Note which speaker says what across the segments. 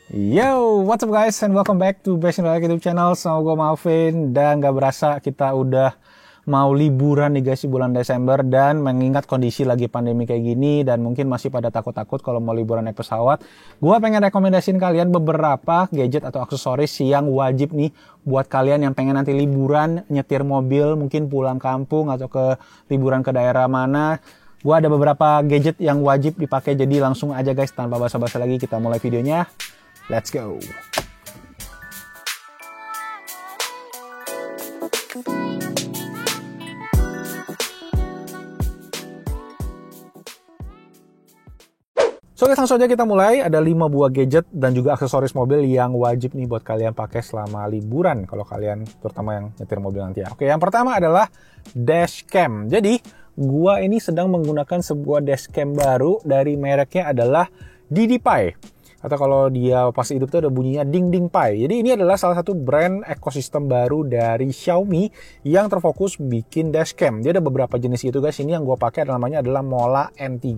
Speaker 1: Yo, what's up guys and welcome back to Passion Royal YouTube channel. Sama gue Malvin dan gak berasa kita udah mau liburan nih guys di bulan Desember. Dan mengingat kondisi lagi pandemi kayak gini dan mungkin masih pada takut-takut kalau mau liburan naik pesawat, gue pengen rekomendasiin kalian beberapa gadget atau aksesoris yang wajib nih buat kalian yang pengen nanti liburan, nyetir mobil, mungkin pulang kampung atau ke liburan ke daerah mana. Gue ada beberapa gadget yang wajib dipakai, jadi langsung aja guys tanpa basa-basi lagi kita mulai videonya. Let's go. So guys, langsung aja kita mulai. Ada 5 buah gadget dan juga aksesoris mobil yang wajib nih buat kalian pakai selama liburan kalau kalian terutama yang nyetir mobil nanti ya. Oke, yang pertama adalah dashcam. Jadi, gua ini sedang menggunakan sebuah dashcam baru dari mereknya adalah DDPi. Atau kalau dia pas hidup tuh ada bunyinya Ding Ding Pi. Jadi ini adalah salah satu brand ekosistem baru dari Xiaomi yang terfokus bikin dashcam. Dia ada beberapa jenis gitu guys. Ini yang gue pakai namanya adalah Mola N3.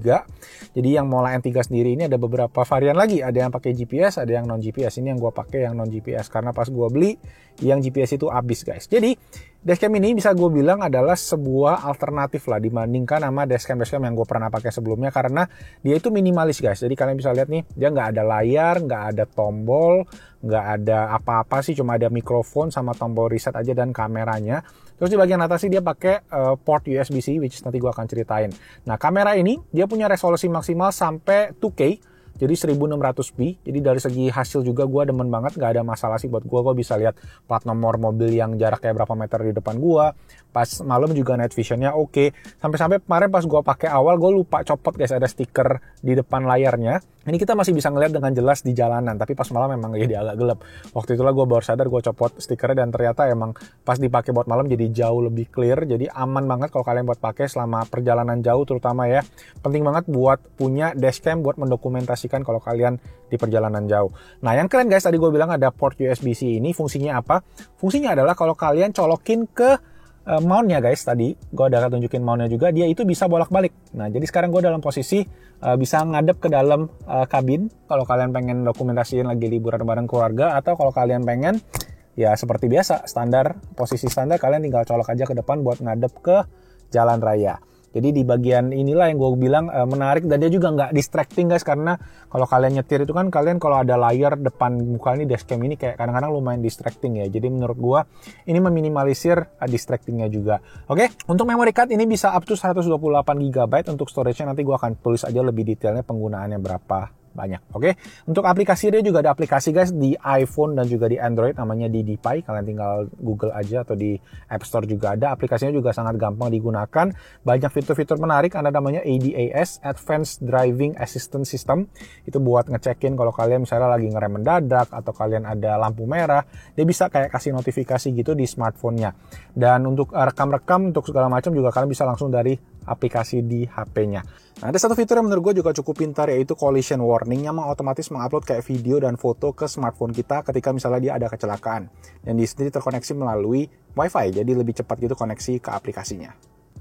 Speaker 1: Jadi yang Mola N3 sendiri ini ada beberapa varian lagi. Ada yang pakai GPS, ada yang non GPS. Ini yang gue pakai yang non GPS karena pas gue beli yang GPS itu habis guys. Jadi dashcam ini bisa gue bilang adalah sebuah alternatif lah dibandingkan sama dashcam yang gue pernah pakai sebelumnya karena dia itu minimalis guys. Jadi kalian bisa lihat nih, dia nggak ada layar, nggak ada tombol, nggak ada apa-apa sih, cuma ada mikrofon sama tombol reset aja dan kameranya. Terus di bagian atas sih dia pakai port USB-C, which nanti gue akan ceritain. Nah kamera ini dia punya resolusi maksimal sampai 2K. Jadi 1600p, jadi dari segi hasil juga gue demen banget, gak ada masalah sih buat gue bisa lihat plat nomor mobil yang jaraknya berapa meter di depan gue. Pas malam juga night visionnya oke. Sampai-sampai kemarin pas gue pakai awal, gue lupa copot guys, ada stiker di depan layarnya. Ini kita masih bisa ngeliat dengan jelas di jalanan, tapi pas malam memang jadi agak gelap. Waktu itulah gue baru sadar, gue copot stikernya dan ternyata emang pas dipakai buat malam jadi jauh lebih clear. Jadi aman banget kalau kalian buat pakai selama perjalanan jauh terutama ya. Penting banget buat punya dashcam buat mendokumentasikan kalau kalian di perjalanan jauh. Nah yang keren guys, tadi gue bilang ada port USB-C ini, fungsinya apa? Fungsinya adalah kalau kalian colokin ke mountnya guys, tadi gue udah tunjukin mountnya juga, dia itu bisa bolak-balik. Nah jadi sekarang gue dalam posisi bisa ngadep ke dalam kabin kalau kalian pengen dokumentasiin lagi liburan bareng keluarga, atau kalau kalian pengen ya seperti biasa standar, posisi standar kalian tinggal colok aja ke depan buat ngadep ke jalan raya. Jadi di bagian inilah yang gue bilang menarik, dan dia juga nggak distracting guys, karena kalau kalian nyetir itu kan kalian kalau ada layar depan muka ini dashcam ini kayak kadang-kadang lumayan distracting ya. Jadi menurut gue ini meminimalisir distractingnya juga. Oke, untuk memory card ini bisa up to 128GB. Untuk storage-nya nanti gue akan tulis aja lebih detailnya penggunaannya berapa banyak. Oke, untuk aplikasi dia juga ada aplikasi guys di iPhone dan juga di Android, namanya DDPi. Kalian tinggal Google aja atau di App Store juga ada. Aplikasinya juga sangat gampang digunakan. Banyak fitur-fitur menarik. Ada namanya ADAS, Advanced Driving Assistance System. Itu buat ngecekin kalau kalian misalnya lagi ngerem mendadak atau kalian ada lampu merah, dia bisa kayak kasih notifikasi gitu di smartphone-nya. Dan untuk rekam-rekam untuk segala macam juga kalian bisa langsung dari aplikasi di HP-nya. Nah, ada satu fitur yang menurut gue juga cukup pintar, yaitu collision warning yang otomatis mengupload kayak video dan foto ke smartphone kita ketika misalnya dia ada kecelakaan. Dan di sini terkoneksi melalui WiFi, jadi lebih cepat gitu koneksi ke aplikasinya.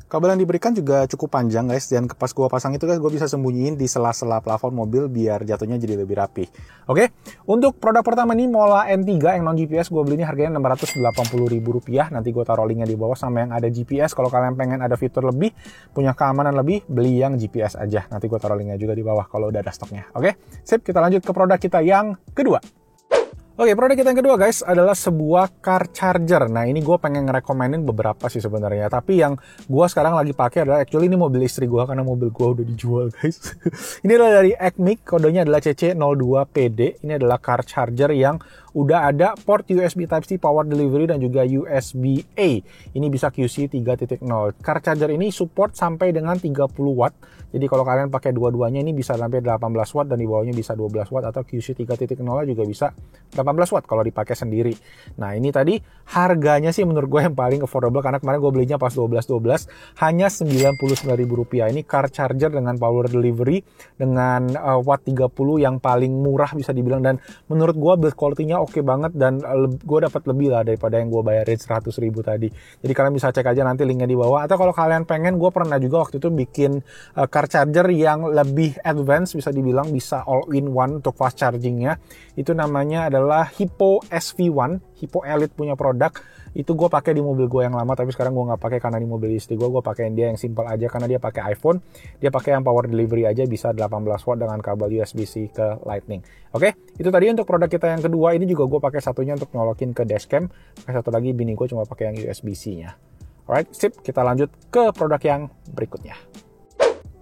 Speaker 1: Kabel yang diberikan juga cukup panjang guys, dan pas gue pasang itu guys, gue bisa sembunyiin di sela-sela plafon mobil biar jatuhnya jadi lebih rapi. Oke, untuk produk pertama ini Mola N3 yang non GPS, gue beli ini harganya Rp680.000. Nanti gue taruh linknya di bawah sama yang ada GPS. Kalau kalian pengen ada fitur lebih, punya keamanan lebih, beli yang GPS aja. Nanti gue taruh linknya juga di bawah kalau udah ada stoknya. Oke, sip, kita lanjut ke produk kita yang kedua. Oke, produk kita yang kedua guys adalah sebuah car charger. Nah ini gue pengen ngerekomenin beberapa sih sebenarnya, tapi yang gue sekarang lagi pakai adalah actually ini mobil istri gue karena mobil gue udah dijual guys. Ini adalah dari Acmic, kodenya adalah CC02PD. Ini adalah car charger yang udah ada port USB Type-C power delivery dan juga USB-A. Ini bisa QC 3.0. Car charger ini support sampai dengan 30 watt. Jadi kalau kalian pakai dua-duanya ini bisa sampai 18 watt dan di bawahnya bisa 12 watt, atau QC 3.0 juga bisa 18 watt kalau dipakai sendiri. Nah ini tadi harganya sih menurut gue yang paling affordable karena kemarin gue belinya pas 12 hanya Rp99.000. Ini car charger dengan power delivery dengan watt 30 yang paling murah bisa dibilang, dan menurut gue build quality-nya oke banget dan gue dapat lebih lah daripada yang gue bayarin 100.000 tadi. Jadi kalian bisa cek aja nanti linknya di bawah. Atau kalau kalian pengen, gue pernah juga waktu itu bikin car charger yang lebih advance, bisa dibilang bisa all in one untuk fast chargingnya. Itu namanya adalah Hippo SV1, Hippo Elite punya produk. Itu gue pakai di mobil gue yang lama, tapi sekarang gue nggak pakai karena di mobil istri gue pakai dia yang simple aja karena dia pakai iPhone. Dia pakai yang power delivery aja, bisa 18 watt dengan kabel USB-C ke Lightning. Oke, itu tadi untuk produk kita yang kedua. Ini juga gue pakai satunya untuk nyolokin ke dashcam. Satu lagi bini gue cuma pakai yang USB-C-nya. Alright, sip. Kita lanjut ke produk yang berikutnya.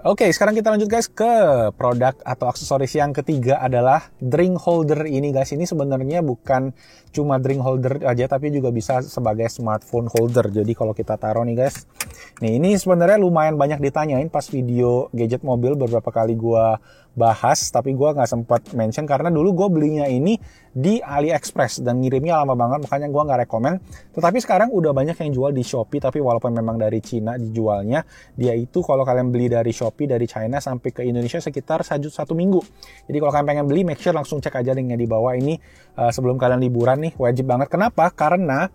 Speaker 1: Oke, sekarang kita lanjut guys ke produk atau aksesoris yang ketiga adalah drink holder ini guys. Ini sebenarnya bukan cuma drink holder aja, tapi juga bisa sebagai smartphone holder. Jadi kalau kita taruh nih guys, nih ini sebenarnya lumayan banyak ditanyain pas video gadget mobil, beberapa kali gua bahas, tapi gua nggak sempat mention karena dulu gue belinya ini di AliExpress dan ngirimnya lama banget, makanya gua nggak rekomen. Tetapi sekarang udah banyak yang jual di Shopee, tapi walaupun memang dari Cina dijualnya, dia itu kalau kalian beli dari Shopee dari China sampai ke Indonesia sekitar 1 minggu. Jadi kalau kalian pengen beli, make sure langsung cek aja linknya di bawah ini sebelum kalian liburan nih, wajib banget. Kenapa? Karena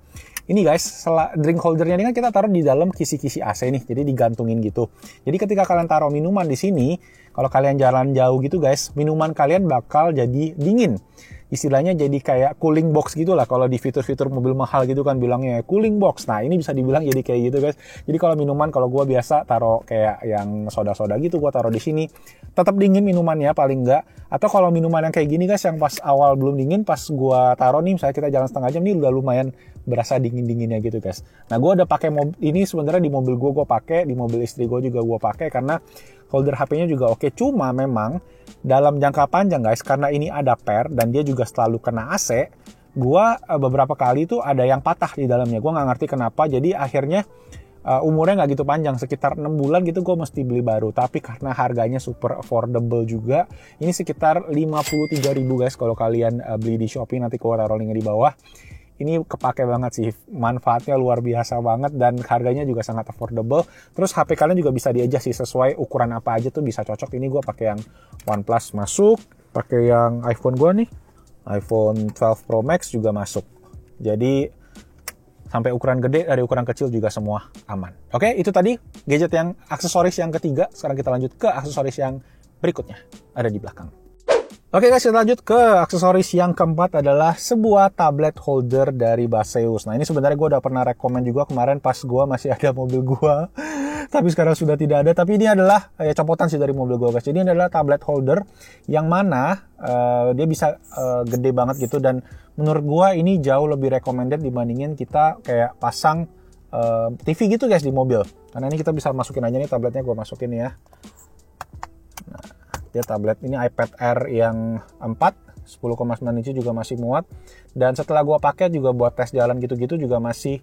Speaker 1: ini guys, drink holdernya ini kan kita taruh di dalam kisi-kisi AC nih, jadi digantungin gitu. Jadi ketika kalian taruh minuman di sini, kalau kalian jalan jauh gitu guys, minuman kalian bakal jadi dingin. Istilahnya jadi kayak cooling box gitu lah. Kalau di fitur-fitur mobil mahal gitu kan bilangnya cooling box. Nah ini bisa dibilang jadi kayak gitu guys. Jadi kalau minuman, kalau gue biasa taruh kayak yang soda-soda gitu, gue taruh di sini, tetap dingin minumannya paling enggak. Atau kalau minuman yang kayak gini guys, yang pas awal belum dingin, pas gue taruh nih, misalnya kita jalan setengah jam nih, udah lumayan berasa dingin-dinginnya gitu guys. Nah gue udah pakai ini sebenarnya di mobil gue pakai, di mobil istri gue juga gue pakai karena holder HP-nya juga oke. Cuma memang dalam jangka panjang guys, karena ini ada per dan dia juga selalu kena AC, gua beberapa kali tuh ada yang patah di dalamnya. Gua nggak ngerti kenapa, jadi akhirnya umurnya nggak gitu panjang, sekitar 6 bulan gitu gue mesti beli baru. Tapi karena harganya super affordable juga, ini sekitar 53.000 guys kalau kalian beli di Shopee, nanti gue taruh linknya di bawah. Ini kepake banget sih, manfaatnya luar biasa banget dan harganya juga sangat affordable. Terus HP kalian juga bisa di-adjust sih, sesuai ukuran apa aja tuh bisa cocok. Ini gue pakai yang OnePlus masuk, pakai yang iPhone gue nih, iPhone 12 Pro Max juga masuk. Jadi sampai ukuran gede dari ukuran kecil juga semua aman. Oke, itu tadi gadget yang aksesoris yang ketiga. Sekarang kita lanjut ke aksesoris yang berikutnya, ada di belakang. Oke guys, kita lanjut ke aksesoris yang keempat adalah sebuah tablet holder dari Baseus. Nah ini sebenarnya gue udah pernah rekomen juga kemarin pas gue masih ada mobil gue. Tapi sekarang sudah tidak ada. Tapi ini adalah copotan sih dari mobil gue guys. Jadi ini adalah tablet holder yang mana dia bisa gede banget gitu. Dan menurut gue ini jauh lebih recommended dibandingin kita kayak pasang TV gitu guys di mobil. Karena ini kita bisa masukin aja nih tabletnya, gue masukin ya. Dia tablet ini iPad Air yang 4, 10,9 inci juga masih muat. Dan setelah gua pakai juga buat tes jalan gitu-gitu juga masih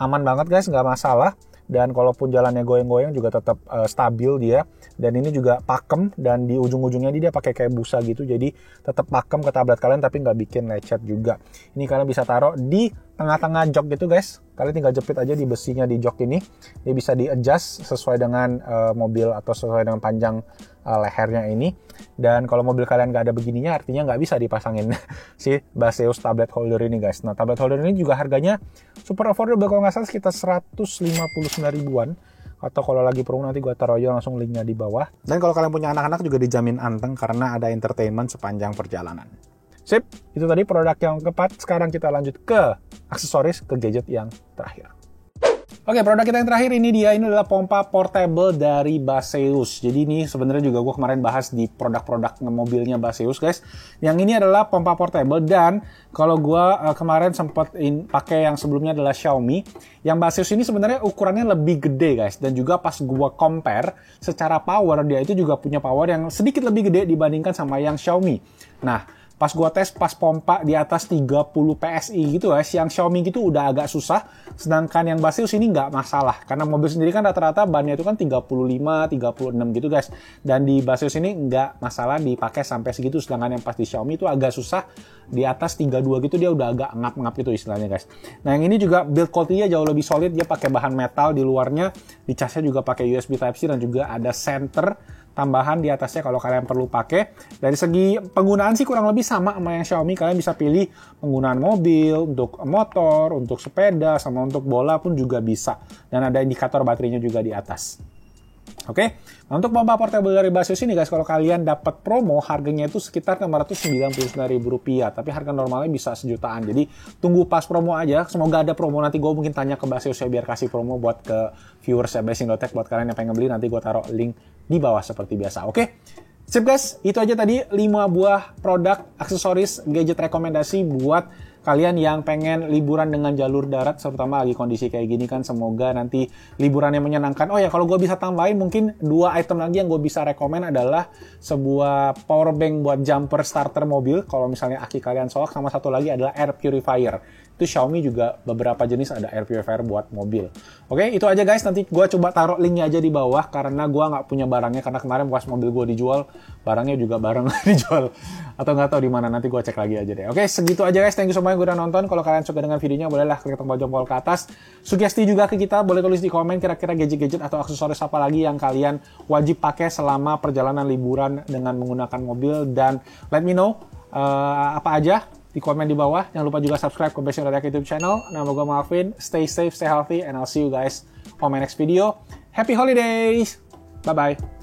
Speaker 1: aman banget guys, nggak masalah. Dan kalaupun jalannya goyang-goyang juga tetap stabil dia. Dan ini juga pakem, dan di ujung-ujungnya dia pakai kayak busa gitu, jadi tetap pakem ke tablet kalian tapi nggak bikin lecet juga. Ini kalian bisa taruh di tengah-tengah jok gitu guys. Kalian tinggal jepit aja di besinya di jok ini. Dia bisa di-adjust sesuai dengan mobil atau sesuai dengan panjang lehernya ini. Dan kalau mobil kalian nggak ada begininya, artinya nggak bisa dipasangin si Baseus tablet holder ini guys. Nah tablet holder ini juga harganya super affordable, kalau nggak salah sekitar 159 ribuan. Atau kalau lagi promo nanti gue taruh aja langsung linknya di bawah. Dan kalau kalian punya anak-anak juga dijamin anteng karena ada entertainment sepanjang perjalanan. Sip, itu tadi produk yang keempat. Sekarang kita lanjut ke aksesoris, ke gadget yang terakhir. Oke, produk kita yang terakhir ini adalah pompa portable dari Baseus. Jadi ini sebenarnya juga gue kemarin bahas di produk-produk mobilnya Baseus guys. Yang ini adalah pompa portable, dan kalau gue kemarin sempat pakai yang sebelumnya adalah Xiaomi. Yang Baseus ini sebenarnya ukurannya lebih gede guys, dan juga pas gue compare secara power, dia itu juga punya power yang sedikit lebih gede dibandingkan sama yang Xiaomi. Nah, pas gua tes, pas pompa di atas 30 PSI gitu guys, yang Xiaomi gitu udah agak susah, sedangkan yang Baseus ini nggak masalah, karena mobil sendiri kan rata-rata bannya itu kan 35, 36 gitu guys, dan di Baseus ini nggak masalah dipakai sampai segitu, sedangkan yang pas di Xiaomi itu agak susah, di atas 32 gitu dia udah agak ngap-ngap gitu istilahnya guys. Nah yang ini juga build quality-nya jauh lebih solid, dia pakai bahan metal di luarnya, di casnya juga pakai USB Type-C, dan juga ada center tambahan di atasnya kalau kalian perlu pakai. Dari segi penggunaan sih kurang lebih sama yang Xiaomi. Kalian bisa pilih penggunaan mobil, untuk motor, untuk sepeda, sama untuk bola pun juga bisa. Dan ada indikator baterainya juga di atas. Oke, nah, untuk pompa portable dari Baseus ini guys, kalau kalian dapat promo, harganya itu sekitar Rp699.000, tapi harga normalnya bisa sejutaan. Jadi tunggu pas promo aja, semoga ada promo. Nanti gue mungkin tanya ke Baseus ya biar kasih promo buat ke viewers ya Blessing.tech. Buat kalian yang pengen beli, nanti gue taruh link di bawah seperti biasa. Oke, sip guys, itu aja tadi 5 buah produk, aksesoris, gadget rekomendasi buat kalian yang pengen liburan dengan jalur darat, terutama lagi kondisi kayak gini kan. Semoga nanti liburannya menyenangkan. Oh ya, kalau gue bisa tambahin mungkin 2 item lagi yang gue bisa rekomen adalah sebuah power bank buat jumper starter mobil kalau misalnya aki kalian soak, sama satu lagi adalah air purifier. Itu Xiaomi juga beberapa jenis ada air purifier buat mobil. Oke, itu aja guys. Nanti gue coba taruh linknya aja di bawah karena gue nggak punya barangnya, karena kemarin pas mobil gue dijual, barangnya juga bareng dijual. Atau nggak tahu di mana, nanti gue cek lagi aja deh. Oke, segitu aja guys. Thank you so much udah nonton. Kalau kalian suka dengan videonya, bolehlah klik tombol jempol ke atas. Sugesti juga ke kita, boleh tulis di komen kira-kira gadget-gadget atau aksesoris apa lagi yang kalian wajib pakai selama perjalanan liburan dengan menggunakan mobil. Dan let me know apa aja di komen di bawah. Jangan lupa juga subscribe ke Blessing.tech YouTube channel. Nama gue Malvin. Stay safe, stay healthy, and I'll see you guys on my next video. Happy holidays! Bye-bye!